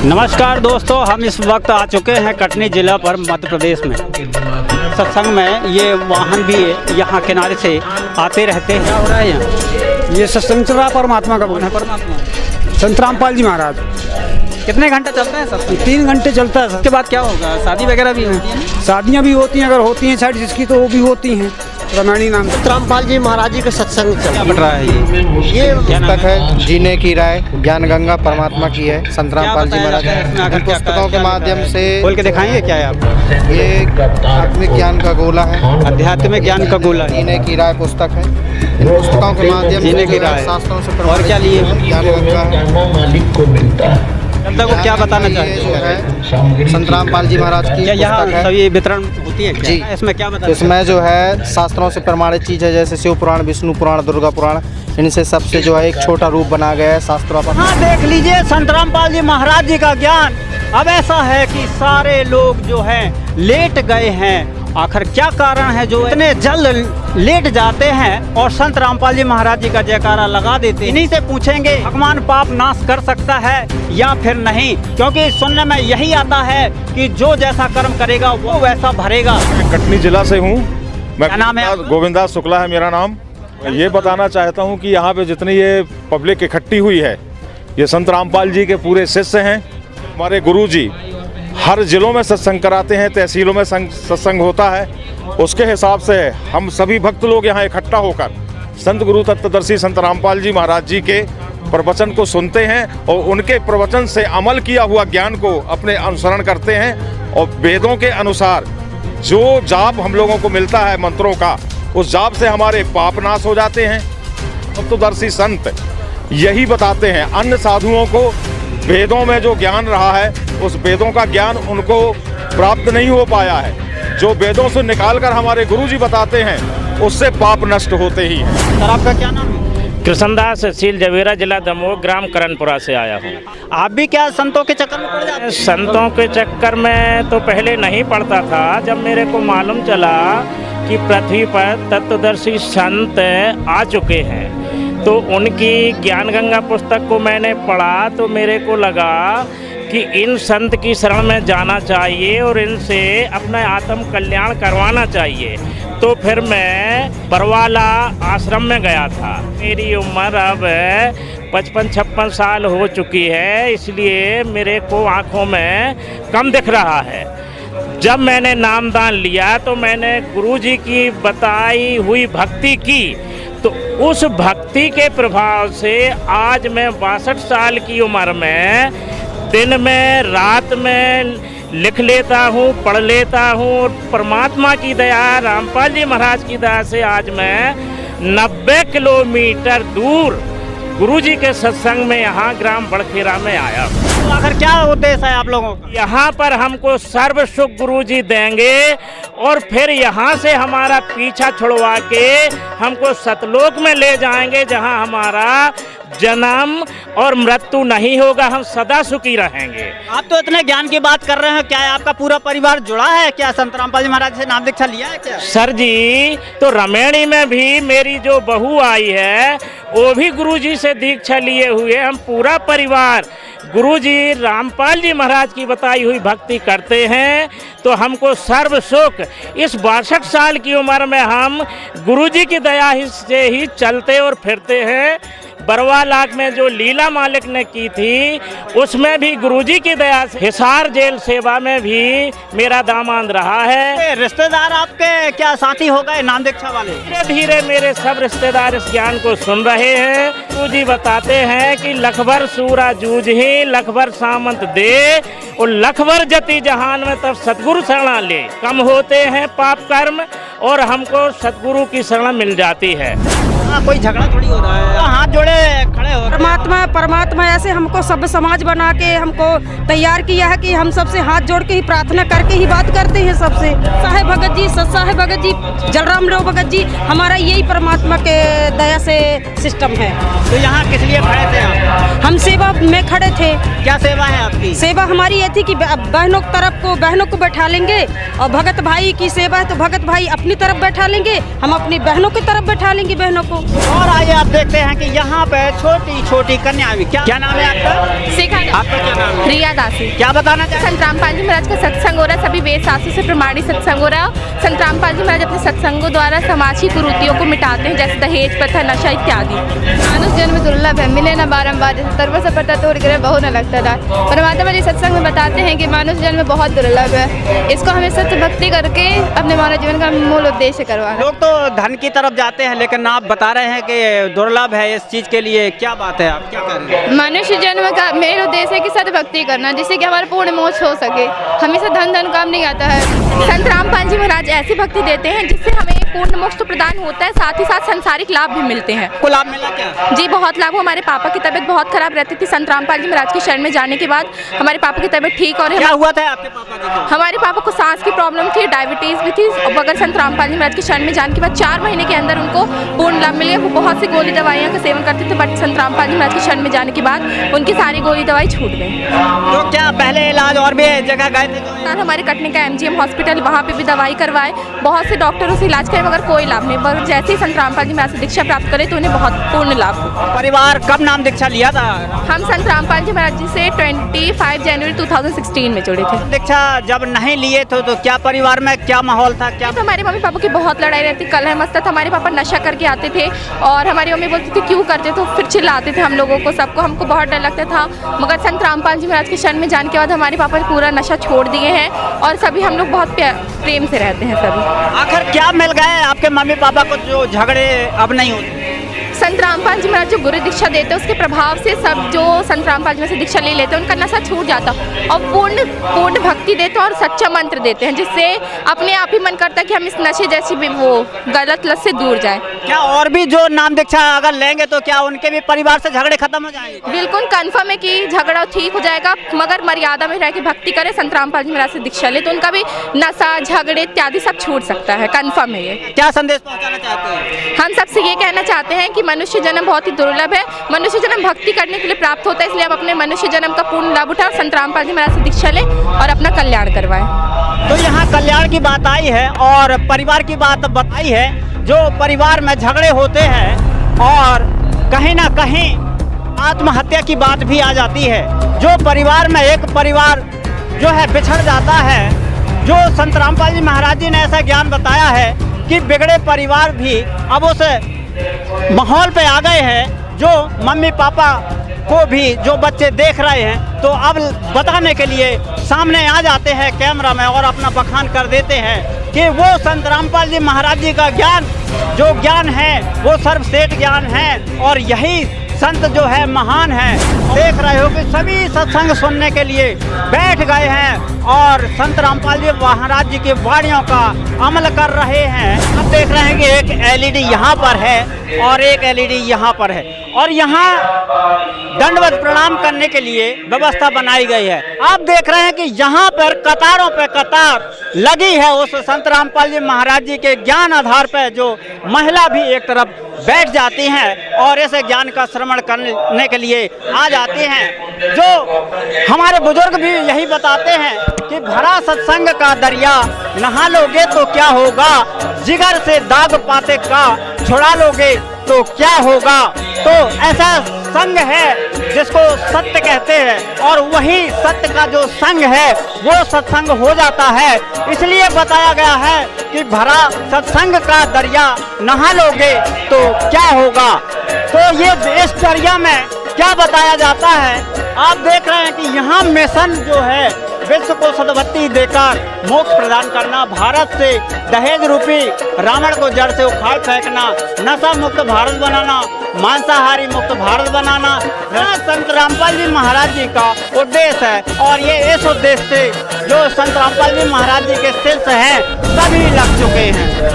नमस्कार दोस्तों, हम इस वक्त आ चुके हैं कटनी जिला पर मध्य प्रदेश में। सत्संग में ये वाहन भी यहाँ किनारे से आते रहते हैं। क्या हो रहा है यहाँ? ये सत्संग चल रहा है परमात्मा का बोल है। परमात्मा संत रामपाल जी महाराज। कितने घंटे चलते हैं सत्संग? 3 घंटे चलता है। उसके बाद क्या होगा? शादी वगैरह भी होती है? शादियाँ भी होती हैं, अगर होती हैं साइड जिसकी तो वो भी होती हैं। रामायणी नाम संत रामपाल जी महाराज जी का सत्संग चल क्या बट रहा है ये पुस्तक है जीने की राय, ज्ञान गंगा परमात्मा की है। संत रामपाल जी महाराज इन पुस्तकों के माध्यम से खोल के दिखाएंगे क्या है आप? ये आत्मिक ज्ञान का गोला है, आध्यात्मिक ज्ञान का गोला है। जीने की राय पुस्तक है। इन पुस्तकों के माध्यम से जीने की राय, शास्त्रों से और क्या लिए? ज्ञान गंगा है। जनता को क्या बताना ये चाहते जो हैं? है संत रामपाल जी महाराज की क्या यहाँ पुस्तक है। सभी वितरण होती है क्या? जी। इसमें क्या बताना? इसमें जो है शास्त्रों से प्रमाणित चीज़ है, जैसे शिव पुराण, विष्णु पुराण, दुर्गा पुराण, इनसे सबसे जो है एक छोटा रूप बना गया है शास्त्रों पर। हाँ, देख लीजिए संत रामपाल जी महाराज जी का ज्ञान। अब ऐसा है कि सारे लोग जो हैं लेट गए हैं। आखिर क्या कारण है जो इतने जल्द लेट जाते हैं और संत रामपाल जी महाराज जी का जयकारा लगा देते हैं? इन्हीं से पूछेंगे भगवान पाप नाश कर सकता है या फिर नहीं, क्योंकि सुनने में यही आता है कि जो जैसा कर्म करेगा वो वैसा भरेगा। कटनी जिला से हूँ मैं। क्या नाम है आपका? गोविंदास शुक्ला है मेरा नाम। ये बताना चाहता हूँ कि यहाँ पे जितनी ये पब्लिक इकट्ठी हुई है, ये संत रामपाल जी के पूरे शिष्य हैं। हमारे गुरु जी हर जिलों में सत्संग कराते हैं, तहसीलों में सत्संग होता है। उसके हिसाब से हम सभी भक्त लोग यहाँ इकट्ठा होकर संत गुरु तत्वदर्शी संत रामपाल जी महाराज जी के प्रवचन को सुनते हैं और उनके प्रवचन से अमल किया हुआ ज्ञान को अपने अनुसरण करते हैं। और वेदों के अनुसार जो जाप हम लोगों को मिलता है मंत्रों का, उस जाप से हमारे पाप नाश हो जाते हैं। तत्वदर्शी संत यही बताते हैं। अन्य साधुओं को वेदों में जो ज्ञान रहा है, उस वेदों का ज्ञान उनको प्राप्त नहीं हो पाया है। जो वेदों से निकालकर हमारे गुरुजी बताते हैं, उससे पाप नष्ट होते ही हैं। सर, आपका क्या नाम है? कृष्णदास सील जवेरा, जिला दमोह, ग्राम करणपुरा से आया हूँ। आप भी क्या संतों के चक्कर में पड़ जाते हैं? संतों के चक्कर में तो पहले नहीं पड़ता था। जब मेरे को मालूम चला कि पृथ्वी पर तत्वदर्शी संत आ चुके हैं, तो उनकी ज्ञान गंगा पुस्तक को मैंने पढ़ा तो मेरे को लगा कि इन संत की शरण में जाना चाहिए और इनसे अपना आत्म कल्याण करवाना चाहिए। तो फिर मैं बरवाला आश्रम में गया था। मेरी उम्र अब 55-56 साल हो चुकी है, इसलिए मेरे को आँखों में कम दिख रहा है। जब मैंने नामदान लिया तो मैंने गुरुजी की बताई हुई भक्ति की, तो उस भक्ति के प्रभाव से आज मैं 62 साल की उम्र में दिन में रात में लिख लेता हूँ, पढ़ लेता हूँ। और परमात्मा की दया, रामपाल जी महाराज की दया से आज मैं 90 किलोमीटर दूर गुरुजी के सत्संग में यहाँ ग्राम बड़खेरा में आया। तो आखिर क्या उद्देश्य है आप लोगों का? यहाँ पर हमको सर्व सुख गुरुजी देंगे और फिर यहाँ से हमारा पीछा छुड़वा के हमको सतलोक में ले जाएंगे, जहाँ हमारा जन्म और मृत्यु नहीं होगा, हम सदा सुखी रहेंगे। आप तो इतने ज्ञान की बात कर रहे हैं, क्या है आपका पूरा परिवार जुड़ा है क्या संत रामपाल जी महाराज से? नाम दीक्षा लिया है क्या? सर जी, तो रमेणी में भी मेरी जो बहू आई है वो भी गुरुजी से दीक्षा लिए हुए। हम पूरा परिवार गुरुजी रामपाल जी महाराज की बताई हुई भक्ति करते हैं। तो हमको सर्व सुख, इस 62 साल की उम्र में हम गुरुजी की दया से ही चलते और फिरते हैं। बरवाला में जो लीला मालिक ने की थी, उसमें भी गुरुजी की दया से। हिसार जेल सेवा में भी मेरा दामाद रहा है। रिश्तेदार आपके क्या साथी हो गए नाम दीक्षा वाले? धीरे धीरे मेरे सब रिश्तेदार इस ज्ञान को सुन रहे हैं। गुरुजी बताते हैं कि लखभर सूरा जूझ ही, लखभर सामंत दे, और लखभर जति जहान में तब सतगुरु शरण ले। कम होते हैं पाप कर्म और हमको सतगुरु की शरण मिल जाती है। कोई झगड़ा थोड़ी हो रहा है, हाथ जोड़े खड़े हो। परमात्मा ऐसे हमको सब समाज बना के हमको तैयार किया है कि हम सबसे हाथ जोड़ के ही प्रार्थना करके ही बात करते हैं सबसे। साहेब भगत जी, सत्साहेब भगत जी, जलराम राव भगत जी, हमारा यही परमात्मा के दया से सिस्टम है। तो यहाँ किस लिए खड़े थे आप? हम सेवा में खड़े थे। क्या सेवा है आपकी? सेवा हमारी ये थी कि बहनों को बैठा लेंगे, और भगत भाई की सेवा है तो भगत भाई अपनी तरफ बैठा लेंगे, हम अपनी बहनों की तरफ बैठा लेंगे बहनों को। और आइए आप देखते हैं कि यहाँ पे छोटी छोटी कन्या भी क्या नाम है आपका? आपका क्या नाम है? रिया दासी। क्या बताना चाहते संत रामपाल जी महाराज का सत्संग हो रहा है, सभी वेद शास्त्र से प्रमाणित सत्संग हो रहा है। संत रामपाल जी महाराज अपने सत्संगों द्वारा समाज की कुरीतियों को मिटाते हैं, जैसे दहेज प्रथा, नशा इत्यादि। मानुष जन्म दुर्लभ है, मिले न बारंबार, जैसे सर्व सफलता तोड़ गिरे बहु न लगता था। परमात्मा जी सत्संग में बताते हैं कि मानुष जन्म बहुत दुर्लभ है, इसको हमें सत्य भक्ति करके अपने मानव जीवन का मूल उद्देश्य करवाना। लोग तो धन की तरफ जाते हैं, लेकिन आप बता रहे हैं कि दुर्लभ है इस चीज के लिए, क्या बात है, आप क्या कर रहे हैं? मनुष्य जन्म का मेन उद्देश्य है कि सत्य भक्ति करना, जिससे कि हमारा पूर्ण मोक्ष हो सके। हमेशा धन काम नहीं आता है। संत रामपाल जी महाराज ऐसी भक्ति देते हैं जिससे हमें पूर्ण मोक्ष तो प्रदान होता है, साथ ही साथ संसारिक लाभ भी मिलते हैं। को लाभ मिला क्या? जी बहुत लाभ। हमारे पापा की तबीयत बहुत खराब रहती थी, संत रामपाल जी महाराज की शरण में जाने के बाद हमारे पापा की तबीयत ठीक और क्या हुआ था आपके पापा जी? हमारे पापा को सांस की प्रॉब्लम थी, डायबिटीज भी थी, मगर संत रामपाल जी महाराज की शरण में जाने के बाद 4 महीने के अंदर उनको पूर्ण लाभ मिल गया। वो बहुत सी गोली दवाइयाँ का सेवन करते थे, बट संत रामपाल जी महाराज की शरण में जाने के बाद उनकी सारी गोली दवाई छूट गई। तो क्या पहले इलाज और भी जगह गए थे? हमारे कटनी का MGM हॉस्पिटल, वहाँ पे भी दवाई करवाए, बहुत से डॉक्टरों से इलाज करे, मगर कोई लाभ नहीं। मगर जैसे ही संत रामपाल जी महाराज से दीक्षा प्राप्त करे तो उन्हें बहुत पूर्ण लाभ हुआ। परिवार कब नाम दीक्षा लिया था? हम संत रामपाल जी महाराज जी से 25 जनवरी 2016 में जुड़े थे। दीक्षा जब नहीं लिए थे तो क्या परिवार में क्या माहौल था? क्या तो हमारे मम्मी पापा की बहुत लड़ाई रहती, कलह मस्ता था। हमारे पापा नशा करके आते थे और हमारी मम्मी बोलती थी क्यों करते, तो फिर चिल्लाते थे हम लोगों को, सबको। हमको बहुत डर लगता था, मगर संत रामपाल जी महाराज की शरण में जाने के बाद हमारे पापा ने पूरा नशा छोड़ दिए हैं और सभी हम लोग बहुत प्रेम से रहते हैं सभी। आखिर क्या मिल गए आपके मम्मी पापा को जो झगड़े अब नहीं होते? संत रामपाल जी महाराज जो गुरु दीक्षा देते हैं उसके प्रभाव से सब जो संत रामपाल जी में से दीक्षा ले लेते हैं उनका नशा छूट जाता और पूर्ण भक्ति देते हैं और सच्चा मंत्र देते हैं, जिससे अपने आप ही मन करता है कि हम इस नशे जैसी भी वो गलत लत से दूर जाएं। क्या और भी जो नाम दीक्षा अगर लेंगे तो क्या उनके भी परिवार से झगड़े खत्म हो जाएंगे? बिल्कुल कन्फर्म है कि झगड़ा ठीक हो जाएगा, मगर मर्यादा में रह के भक्ति करे, संत रामपाल जी महाराज से दीक्षा ले, तो उनका भी नशा झगड़े इत्यादि सब छूट सकता है। कन्फर्म है ये। क्या संदेश पहुंचाना चाहते हैं? हम सबसे ये कहना चाहते हैं कि मनुष्य जन्म बहुत ही दुर्लभ है, मनुष्य जन्म भक्ति करने के लिए प्राप्त होता है, इसलिए आप अपने मनुष्य जन्म का पूर्ण लाभ उठाओ, संत रामपाल जी महाराज से दीक्षा लें और अपना कल्याण करवाएं। तो यहाँ कल्याण की बात आई है और परिवार की बात बताई है। जो परिवार में झगड़े होते हैं और कहीं ना कहीं आत्महत्या की बात भी आ जाती है, जो परिवार में एक परिवार जो है बिछड़ जाता है, जो संत रामपाल जी महाराज जी ने ऐसा ज्ञान बताया है कि बिगड़े परिवार भी अब उस माहौल पे आ गए हैं, जो मम्मी पापा को भी जो बच्चे देख रहे हैं तो अब बताने के लिए सामने आ जाते हैं कैमरा में और अपना बखान कर देते हैं कि वो संत रामपाल जी महाराज जी का ज्ञान जो ज्ञान है वो सर्वश्रेष्ठ ज्ञान है और यही संत जो है महान है। देख रहे हो कि सभी सत्संग सुनने के लिए बैठ गए हैं और संत रामपाल जी महाराज जी की वाणियों का अमल कर रहे हैं। अब देख रहे हैं कि एक LED यहाँ पर है और एक LED यहाँ पर है और यहाँ दंडवत प्रणाम करने के लिए व्यवस्था बनाई गई है। आप देख रहे हैं कि यहाँ पर कतारों पे कतार लगी है उस संत रामपाल जी महाराज जी के ज्ञान आधार पर, जो महिला भी एक तरफ बैठ जाती हैं और ऐसे ज्ञान का श्रवण करने के लिए आ जाते हैं। जो हमारे बुजुर्ग भी यही बताते हैं कि भरा सत्संग का दरिया, नहा लोगे तो क्या होगा, जिगर से दाग पाते का छुड़ा लोगे तो क्या होगा। तो ऐसा संग है जिसको सत्य कहते हैं और वही सत्य का जो संग है वो सत्संग हो जाता है। इसलिए बताया गया है कि भरा सत्संग का दरिया नहा लोगे तो क्या होगा। तो ये इस दरिया में क्या बताया जाता है, आप देख रहे हैं कि यहाँ मिशन जो है विश्व को सद्बुद्धि देकर मोक्ष प्रदान करना, भारत से दहेज रूपी रावण को जड़ से उखाड़ फेंकना, नशा मुक्त भारत बनाना, मांसाहारी मुक्त भारत बनाना, संत रामपाल जी महाराज जी का उद्देश्य है। और ये इस उद्देश्य से जो संत रामपाल जी महाराज जी के शिष्य हैं सभी लग चुके हैं।